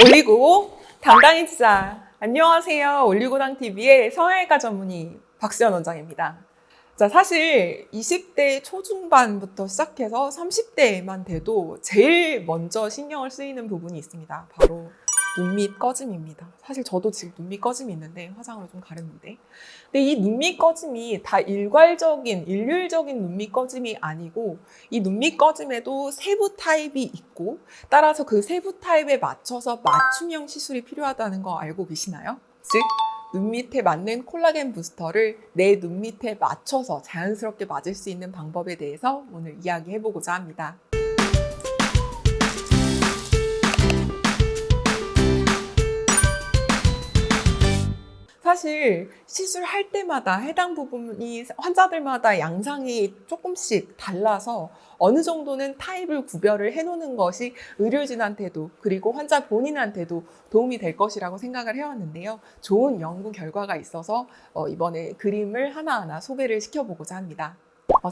올리고 당당해지자. 안녕하세요. 올리고당TV의 성형외과 전문의 박수연 원장입니다. 자, 사실 20대 초중반부터 시작해서 30대만 돼도 제일 먼저 신경을 쓰이는 부분이 있습니다. 바로 눈밑 꺼짐입니다. 사실 저도 지금 눈밑 꺼짐이 있는데 화장으로 좀 가렸는데, 근데 이 눈밑 꺼짐이 다 일률적인 눈밑 꺼짐이 아니고, 이 눈밑 꺼짐에도 세부 타입이 있고, 따라서 그 세부 타입에 맞춰서 맞춤형 시술이 필요하다는 거 알고 계시나요? 즉, 눈밑에 맞는 콜라겐 부스터를 내 눈밑에 맞춰서 자연스럽게 맞을 수 있는 방법에 대해서 오늘 이야기해보고자 합니다. 사실 시술할 때마다 해당 부분이 환자들마다 양상이 조금씩 달라서 어느 정도는 타입을 구별을 해놓는 것이 의료진한테도 그리고 환자 본인한테도 도움이 될 것이라고 생각을 해왔는데요. 좋은 연구 결과가 있어서 이번에 그림을 하나하나 소개를 시켜보고자 합니다.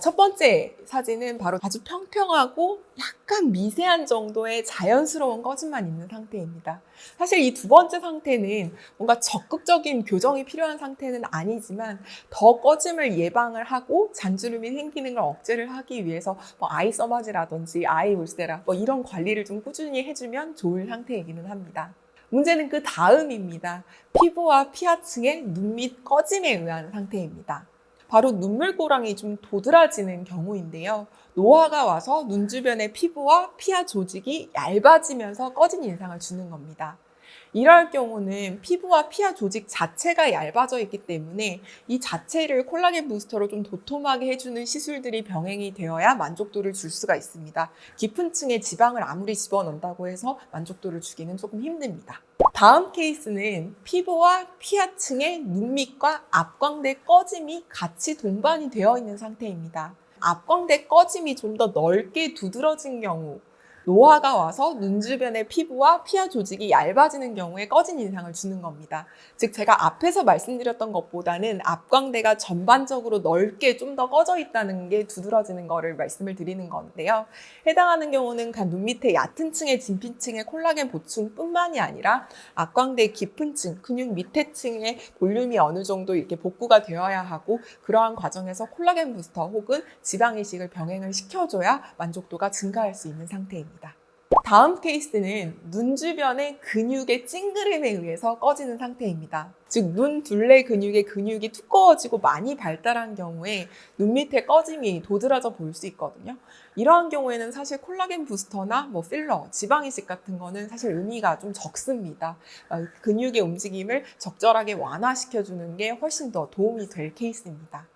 첫 번째 사진은 바로 아주 평평하고 약간 미세한 정도의 자연스러운 꺼짐만 있는 상태입니다. 사실 이 두 번째 상태는 뭔가 적극적인 교정이 필요한 상태는 아니지만 더 꺼짐을 예방을 하고 잔주름이 생기는 걸 억제를 하기 위해서 아이 써마지라든지 아이 울세라 이런 관리를 좀 꾸준히 해주면 좋을 상태이기는 합니다. 문제는 그 다음입니다. 피부와 피하층의 눈밑 꺼짐에 의한 상태입니다. 바로 눈물고랑이 좀 도드라지는 경우인데요. 노화가 와서 눈 주변의 피부와 피하 조직이 얇아지면서 꺼진 인상을 주는 겁니다. 이럴 경우는 피부와 피하 조직 자체가 얇아져 있기 때문에 이 자체를 콜라겐 부스터로 좀 도톰하게 해주는 시술들이 병행이 되어야 만족도를 줄 수가 있습니다. 깊은 층에 지방을 아무리 집어넣는다고 해서 만족도를 주기는 조금 힘듭니다. 다음 케이스는 피부와 피하층의 눈밑과 앞광대 꺼짐이 같이 동반이 되어 있는 상태입니다. 앞광대 꺼짐이 좀 더 넓게 두드러진 경우, 노화가 와서 눈 주변의 피부와 피하 조직이 얇아지는 경우에 꺼진 인상을 주는 겁니다. 즉 제가 앞에서 말씀드렸던 것보다는 앞광대가 전반적으로 넓게 좀 더 꺼져 있다는 게 두드러지는 거를 말씀을 드리는 건데요. 해당하는 경우는 눈 밑에 얕은 층의 진피층의 콜라겐 보충뿐만이 아니라 앞광대 깊은 층, 근육 밑에 층의 볼륨이 어느 정도 이렇게 복구가 되어야 하고, 그러한 과정에서 콜라겐 부스터 혹은 지방 이식을 병행을 시켜줘야 만족도가 증가할 수 있는 상태입니다. 다음 케이스는 눈 주변의 근육의 찡그림에 의해서 꺼지는 상태입니다. 즉 눈 둘레 근육의 근육이 두꺼워지고 많이 발달한 경우에 눈 밑에 꺼짐이 도드라져 보일 수 있거든요. 이러한 경우에는 사실 콜라겐 부스터나 필러, 지방 이식 같은 거는 사실 의미가 좀 적습니다. 근육의 움직임을 적절하게 완화시켜주는 게 훨씬 더 도움이 될 케이스입니다.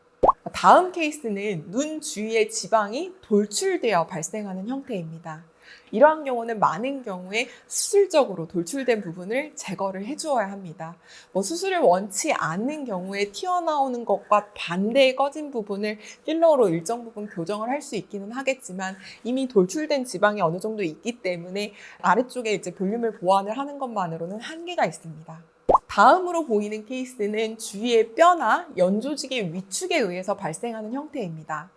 다음 케이스는 눈 주위의 지방이 돌출되어 발생하는 형태입니다. 이러한 경우는 많은 경우에 수술적으로 돌출된 부분을 제거를 해주어야 합니다. 수술을 원치 않는 경우에 튀어나오는 것과 반대의 꺼진 부분을 필러로 일정 부분 교정을 할 수 있기는 하겠지만, 이미 돌출된 지방이 어느 정도 있기 때문에 아래쪽에 이제 볼륨을 보완을 하는 것만으로는 한계가 있습니다. 다음으로 보이는 케이스는 주위의 뼈나 연조직의 위축에 의해서 발생하는 형태입니다.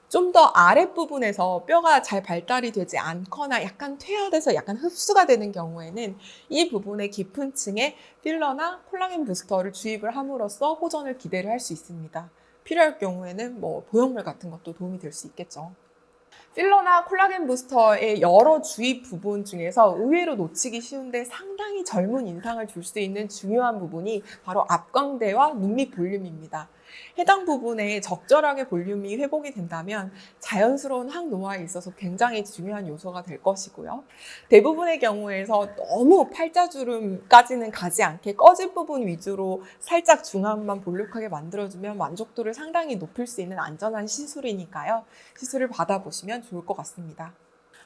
좀 더 아랫부분에서 뼈가 잘 발달이 되지 않거나 약간 퇴화돼서 약간 흡수가 되는 경우에는 이 부분의 깊은 층에 필러나 콜라겐 부스터를 주입을 함으로써 호전을 기대를 할 수 있습니다. 필요할 경우에는 보형물 같은 것도 도움이 될 수 있겠죠. 필러나 콜라겐 부스터의 여러 주입 부분 중에서 의외로 놓치기 쉬운데 상당히 젊은 인상을 줄 수 있는 중요한 부분이 바로 앞광대와 눈밑 볼륨입니다. 해당 부분에 적절하게 볼륨이 회복이 된다면 자연스러운 항노화에 있어서 굉장히 중요한 요소가 될 것이고요. 대부분의 경우에서 너무 팔자주름까지는 가지 않게 꺼진 부분 위주로 살짝 중앙만 볼륨하게 만들어주면 만족도를 상당히 높일 수 있는 안전한 시술이니까요. 시술을 받아보시면 좋을 것 같습니다.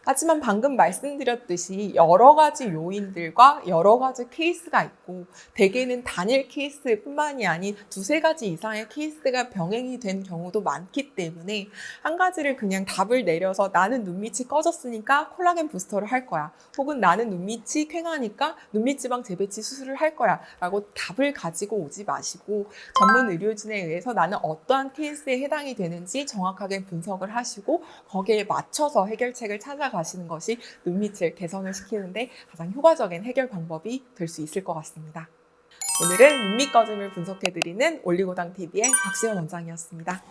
하지만 방금 말씀드렸듯이 여러 가지 요인들과 여러 가지 케이스가 있고, 대개는 단일 케이스뿐만이 아닌 두세 가지 이상의 케이스가 병행이 된 경우도 많기 때문에 한 가지를 그냥 답을 내려서 나는 눈밑이 꺼졌으니까 콜라겐 부스터를 할 거야, 혹은 나는 눈밑이 퀭하니까 눈밑 지방 재배치 수술을 할 거야 라고 답을 가지고 오지 마시고, 전문 의료진에 의해서 나는 어떠한 케이스에 해당이 되는지 정확하게 분석을 하시고 거기에 맞춰서 해결책을 찾아가 찾아가시는 것이 눈밑을 개선을 시키는데 가장 효과적인 해결 방법이 될 수 있을 것 같습니다. 오늘은 눈밑 꺼짐을 분석해드리는 올리고당 TV의 박시연 원장이었습니다.